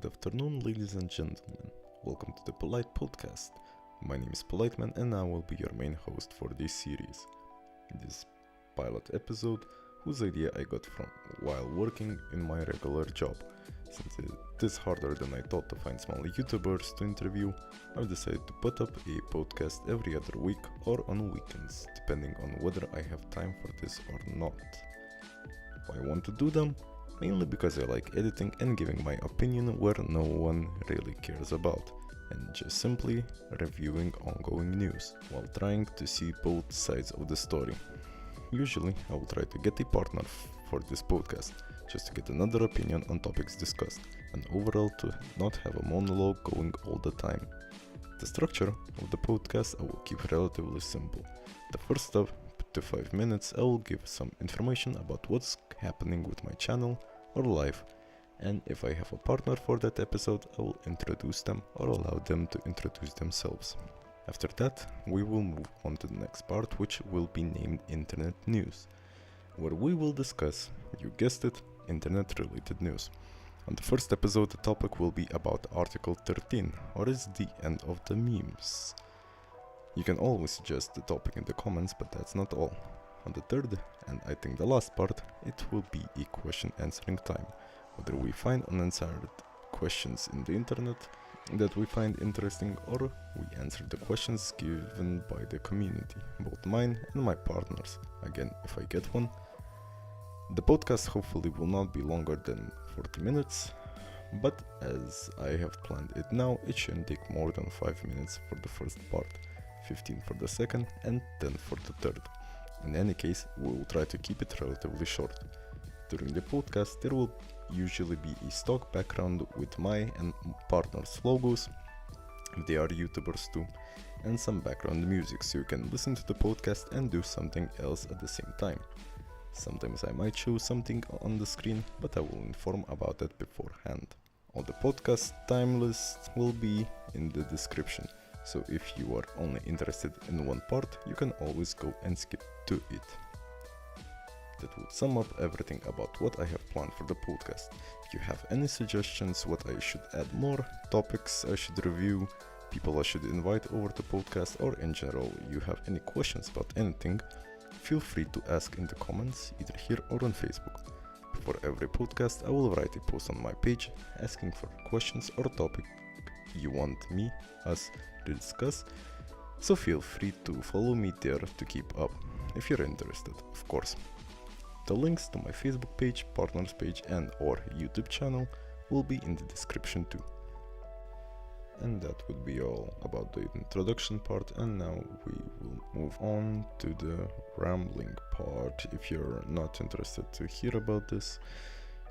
Good afternoon, ladies and gentlemen. Welcome to the Polite Podcast. My name is Polite Man and I will be your main host for this series. In this pilot episode, whose idea I got from while working in my regular job. Since it is harder than I thought to find small YouTubers to interview, I've decided to put up a podcast every other week or on weekends, depending on whether I have time for this or not. Why I want to do them? Mainly because I like editing and giving my opinion where no one really cares about, and just simply reviewing ongoing news, while trying to see both sides of the story. Usually, I will try to get a partner for this podcast, just to get another opinion on topics discussed, and overall to not have a monologue going all the time. The structure of the podcast I will keep relatively simple. The first up to 5 minutes I will give some information about what's happening with my channel or life, and if I have a partner for that episode I will introduce them or allow them to introduce themselves. After that we will move on to the next part, which will be named Internet News, where we will discuss, you guessed it, internet related news. On the first episode the topic will be about Article 13, or is the end of the memes. You can always suggest the topic in the comments, but that's not all. On the third, and I think the last part, it will be a question answering time, whether we find unanswered questions in the internet that we find interesting, or we answer the questions given by the community, both mine and my partners, again if I get one. The podcast hopefully will not be longer than 40 minutes, but as I have planned it now, it shouldn't take more than 5 minutes for the first part, 15 for the second, and 10 for the third. In any case, we will try to keep it relatively short. During the podcast, there will usually be a stock background with my and partners' logos, if they are YouTubers too, and some background music so you can listen to the podcast and do something else at the same time. Sometimes I might show something on the screen, but I will inform about that beforehand. All the podcast time list will be in the description. So if you are only interested in one part, you can always go and skip to it. That would sum up everything about what I have planned for the podcast. If you have any suggestions what I should add more, topics I should review, people I should invite over the podcast, or in general you have any questions about anything, feel free to ask in the comments either here or on Facebook. Before every podcast I will write a post on my page asking for questions or topic you want us to discuss, so feel free to follow me there to keep up if you're interested, of course. The links to my Facebook page, partners page, and or YouTube channel will be in the description too. And that would be all about the introduction part, and now we will move on to the rambling part. If you're not interested to hear about this,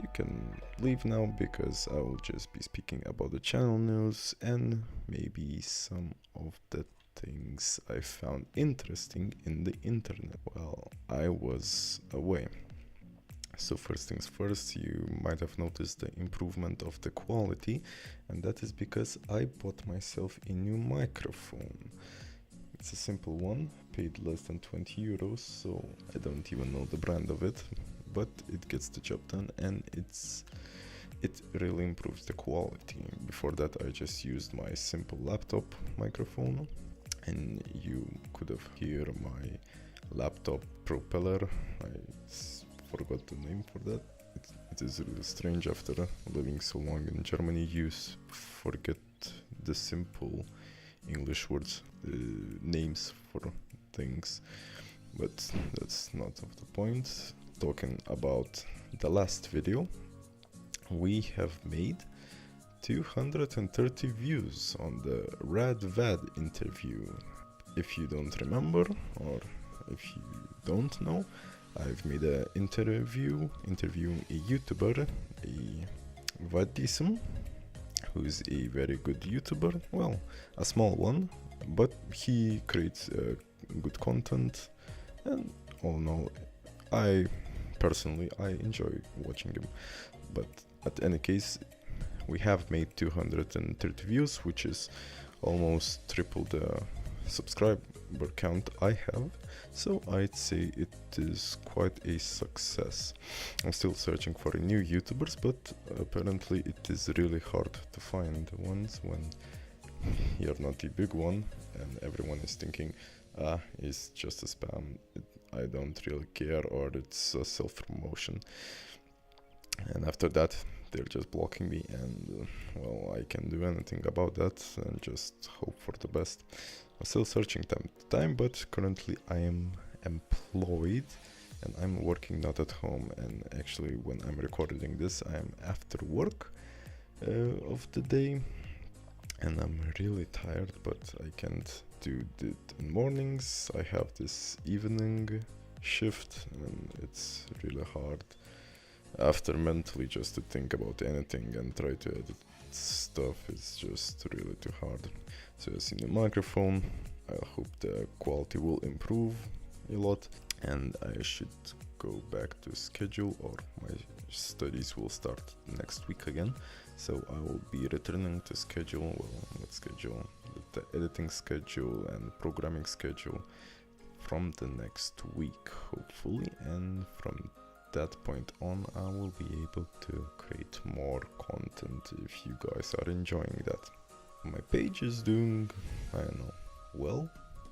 you can leave now, because I will just be speaking about the channel news and maybe some of the things I found interesting in the internet while I was away. So first things first, you might have noticed the improvement of the quality, and that is because I bought myself a new microphone. It's a simple one, paid less than 20 euros, so I don't even know the brand of it, but it gets the job done, and it really improves the quality. Before that I just used my simple laptop microphone, and you could have heard my laptop propeller. I forgot the name for that. It is really strange after living so long in Germany. You forget the simple English words, names for things, but that's not of the point. Talking about the last video, we have made 230 views on the Rad Vad interview. If you don't remember, or if you don't know, I've made an interviewing a YouTuber, a Vadism, who is a very good YouTuber, well, a small one, but he creates good content, and all in all, I enjoy watching him. But at any case, we have made 230 views, which is almost triple the subscriber count I have, so I'd say it is quite a success. I'm still searching for new YouTubers, but apparently it is really hard to find ones when you're not the big one and everyone is thinking, it's just a spam, I don't really care, or it's a self-promotion. And after that, they're just blocking me, and well, I can't do anything about that and just hope for the best. I'm still searching time, but currently I am employed and I'm working not at home. And actually, when I'm recording this, I am after work of the day, and I'm really tired, but I can't do it in mornings. I have this evening shift, and it's really hard after mentally just to think about anything and try to edit stuff. Is just really too hard. So as in the microphone, I hope the quality will improve a lot, and I should go back to schedule, or my studies will start next week again. So I will be returning to schedule, what schedule? The editing schedule and programming schedule from the next week, hopefully, and from that point on I will be able to create more content if you guys are enjoying that. My page is doing, I don't know, well,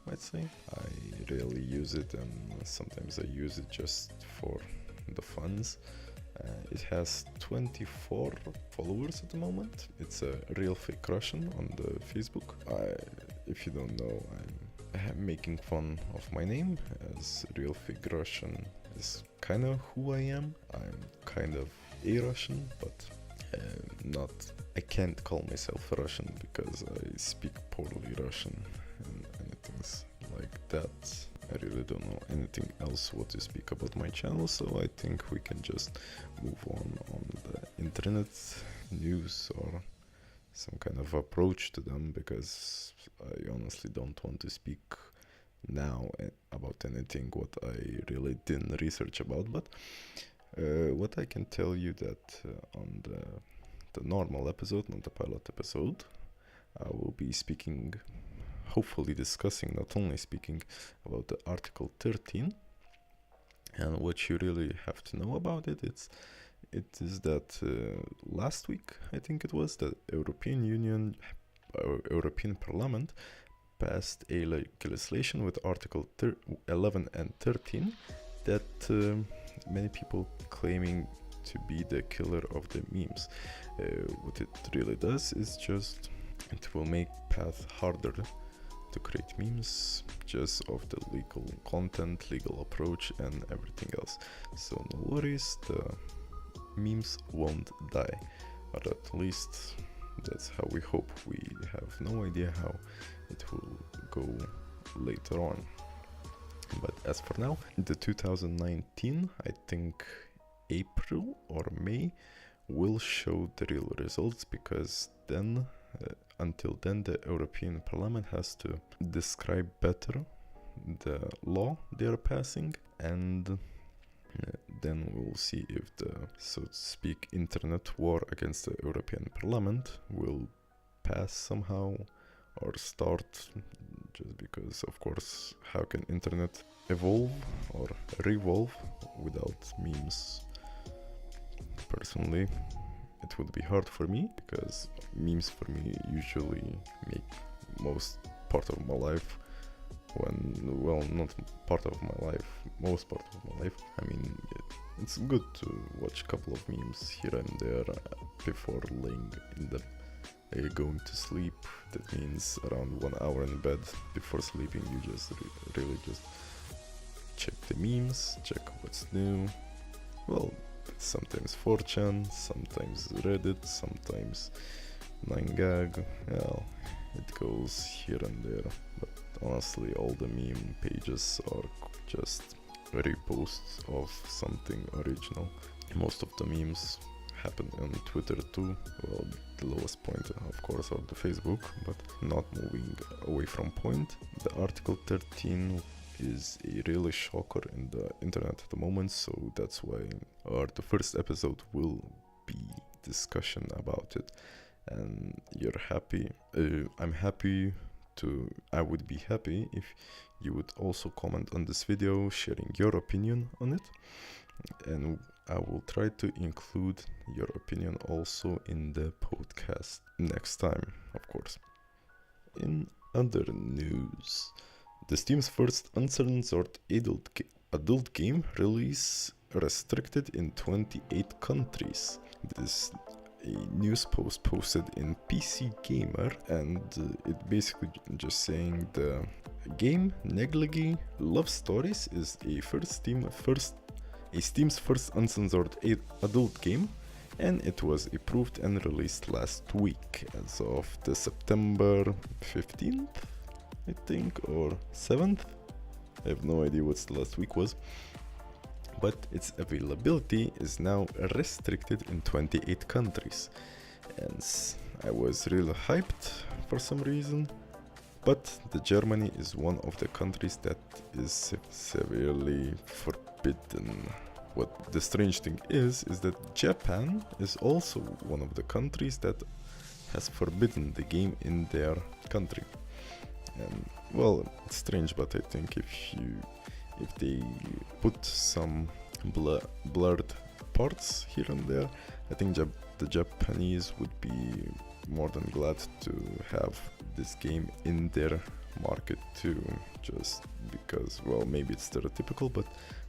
I'd say. I rarely use it, and sometimes I use it just for the funds. It has 24 followers at the moment. It's a real fake Russian on the Facebook. If you don't know, I'm making fun of my name, as real fake Russian is kind of who I am. I'm kind of a Russian, but not. I can't call myself Russian because I speak poorly Russian and anything like that. I really don't know anything else what to speak about my channel, so I think we can just move on the internet news or some kind of approach to them, because I honestly don't want to speak now about anything what I really didn't research about. But what I can tell you that on the normal episode, not the pilot episode, I will be speaking, hopefully discussing, not only speaking about the Article 13. And what you really have to know about it is that last week, I think it was, the European Parliament passed a legislation with Article 11 and 13 that many people claiming to be the killer of the memes. What it really does is just it will make path harder to create memes, just of the legal content, legal approach, and everything else. So no worries, the memes won't die, or at least that's how we hope. We have no idea how it will go later on. But as for now, the 2019, I think April or May, will show the real results, because then until then the European Parliament has to describe better the law they are passing, and then we'll see if the, so to speak, internet war against the European Parliament will pass somehow or start, just because, of course, how can internet evolve or revolve without memes? Personally, it would be hard for me, because memes for me usually make most part of my life, not part of my life, most part of my life. I mean, it's good to watch a couple of memes here and there before laying in the going to sleep. That means around 1 hour in bed before sleeping, you just really just check the memes, check what's new. Well, sometimes 4chan, sometimes Reddit, sometimes 9gag. Well, it goes here and there, but honestly all the meme pages are just reposts of something original. Most of the memes happen on Twitter too. Well, the lowest point, of course, are the Facebook, but not moving away from point. The Article 13 is a really shocker in the internet at the moment, so that's why the first episode will be discussion about it. And you're happy, I'm happy I would be happy if you would also comment on this video, sharing your opinion on it, and I will try to include your opinion also in the podcast next time, of course. In other news, the Steam's first uncensored adult game release restricted in 28 countries. This a news post posted in PC Gamer, and it basically just saying the game Negligi Love Stories is Steam's first uncensored adult game, and it was approved and released last week as of the September 15th, I think, or 7th. I have no idea what the last week was, but its availability is now restricted in 28 countries, and I was really hyped for some reason. But Germany is one of the countries that is severely forbidden. What the strange thing is that Japan is also one of the countries that has forbidden the game in their country. And well, it's strange, but I think if they put some blurred parts here and there, I think the Japanese would be more than glad to have this game in their market too, just because, well, maybe it's stereotypical, but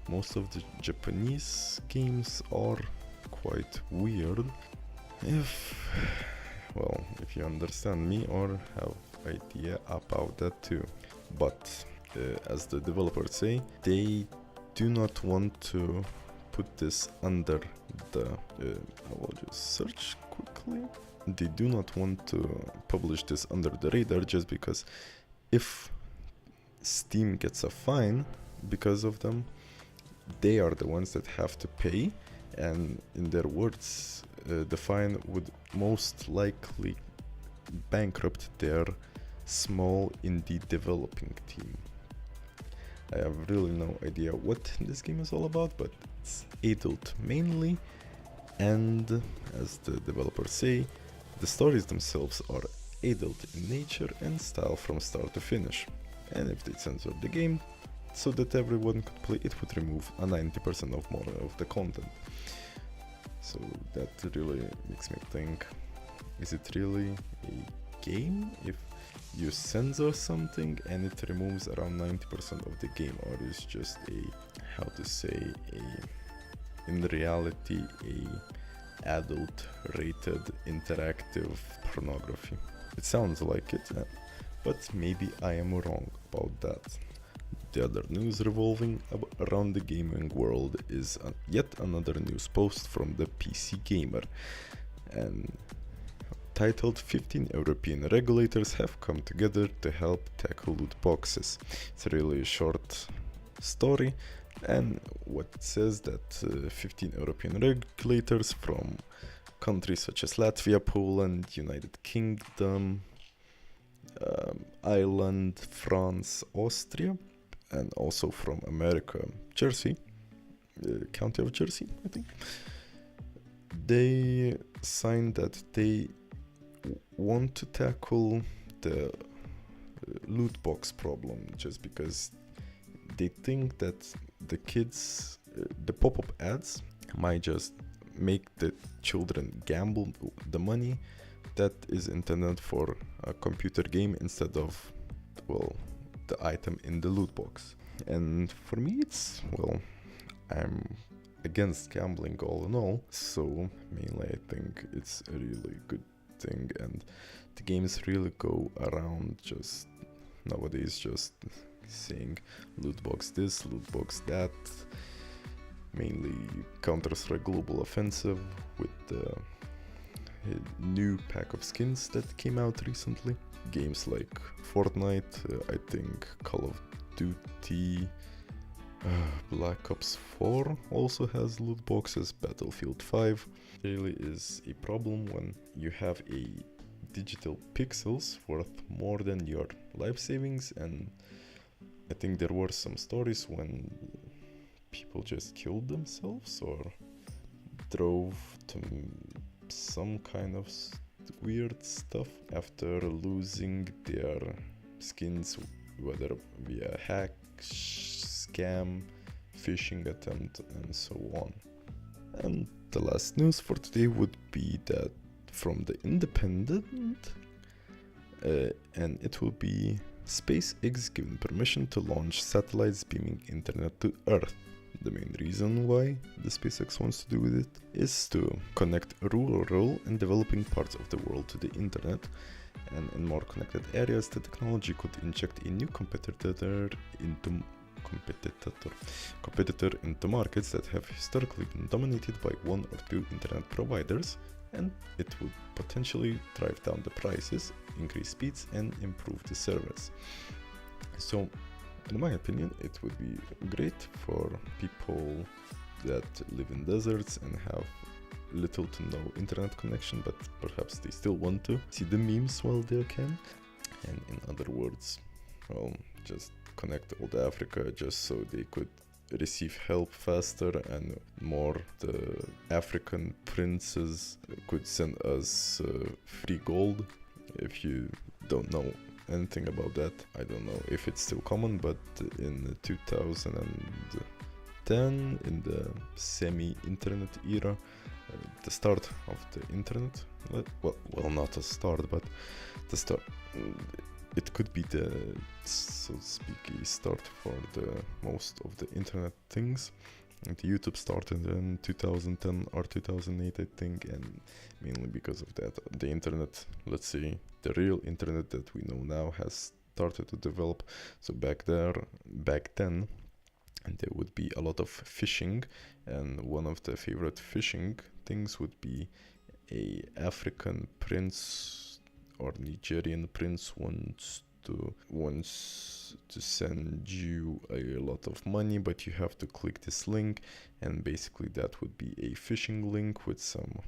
most of the Japanese games are quite weird, if you understand me or have idea about that too. But as the developers say, they do not want to put this under the I will just search quickly. They do not want to publish this under the radar, just because if Steam gets a fine because of them, they are the ones that have to pay, and in their words, the fine would most likely bankrupt their small indie developing team. I have really no idea what this game is all about, but it's adult mainly, and as the developers say, the stories themselves are adult in nature and style from start to finish. And if they censor the game so that everyone could play, it would remove a 90% of more of the content. So that really makes me think, is it really a game if you censor something and it removes around 90% of the game, or is just in reality a adult rated interactive pornography? It sounds like it, but maybe I am wrong about that. The other news revolving around the gaming world is yet another news post from the PC Gamer, and titled 15 European regulators have come together to help tackle loot boxes. It's a really short story, and what it says that 15 European regulators from countries such as Latvia, Poland, United Kingdom, Ireland, France, Austria, and also from America, Jersey, county of Jersey, I think, they signed that they want to tackle the loot box problem, just because they think that the kids, the pop-up ads might just make the children gamble the money that is intended for a computer game instead of, well, the item in the loot box. And for me, it's, well, I'm against gambling all in all, so mainly I think it's a really good thing, and the games really go around just nowadays just saying loot box this, loot box that, mainly Counter-Strike Global Offensive with the new pack of skins that came out recently. Games like Fortnite, I think Call of Duty, Black Ops 4 also has loot boxes, Battlefield 5. Really is a problem when you have a digital pixels worth more than your life savings, and I think there were some stories when people just killed themselves or drove to some kind of weird stuff after losing their skins, whether via hack, scam, phishing attempt, and so on. And the last news for today would be that from the Independent, and it will be SpaceX given permission to launch satellites beaming internet to Earth. The main reason why the SpaceX wants to do with it is to connect rural and developing parts of the world to the internet, and in more connected areas the technology could inject a new competitor into markets that have historically been dominated by one or two internet providers, and it would potentially drive down the prices, increase speeds, and improve the service. So in my opinion, it would be great for people that live in deserts and have little to no internet connection, but perhaps they still want to see the memes while they can. And in other words, well, just connect all the Africa just so they could receive help faster, and more the African princes could send us free gold. If you don't know anything about that, I don't know if it's still common, but in 2010, in the semi-internet era, the start of the internet, well, not a start, but the start, it could be the, so to speak, a start for the most of the internet things. And YouTube started in 2010 or 2008, I think, and mainly because of that, the internet, let's say, the real internet that we know now has started to develop. So back then, there would be a lot of phishing, and one of the favorite phishing things would be a African prince or Nigerian prince wants to send you a lot of money, but you have to click this link, and basically that would be a phishing link with some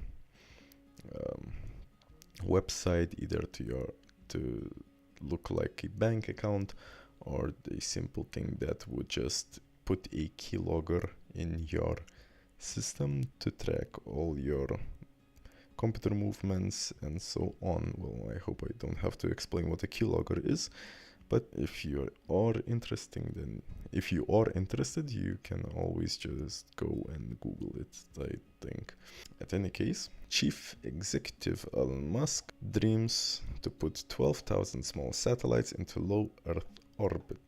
website, either to look like a bank account, or the simple thing that would just put a keylogger in your system to track all your computer movements and so on. Well, I hope I don't have to explain what a keylogger is, but if you are interested, you can always just go and Google it, I think. At any case, Chief Executive Elon Musk dreams to put 12,000 small satellites into low Earth orbit.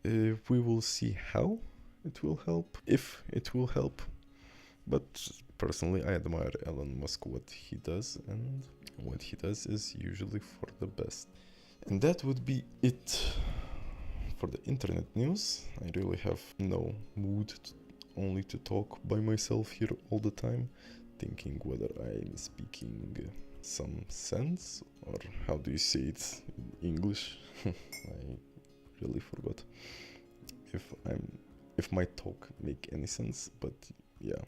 We will see how it will help, if it will help, but personally I admire Elon Musk, what he does, and what he does is usually for the best. And that would be it for the internet news. I really have no mood only to talk by myself here all the time, thinking whether I'm speaking some sense, or how do you say it in English? I really forgot if my talk make any sense, but yeah,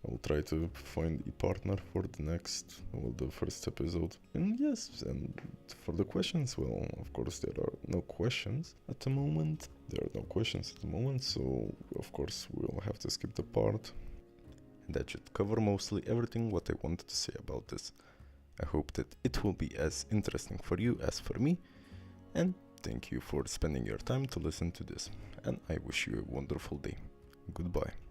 I will try to find a partner for the first episode. And yes, and for the questions, well, of course there are no questions at the moment. So of course we'll have to skip the part. And that should cover mostly everything what I wanted to say about this. I hope that it will be as interesting for you as for me, and thank you for spending your time to listen to this, and I wish you a wonderful day. Goodbye.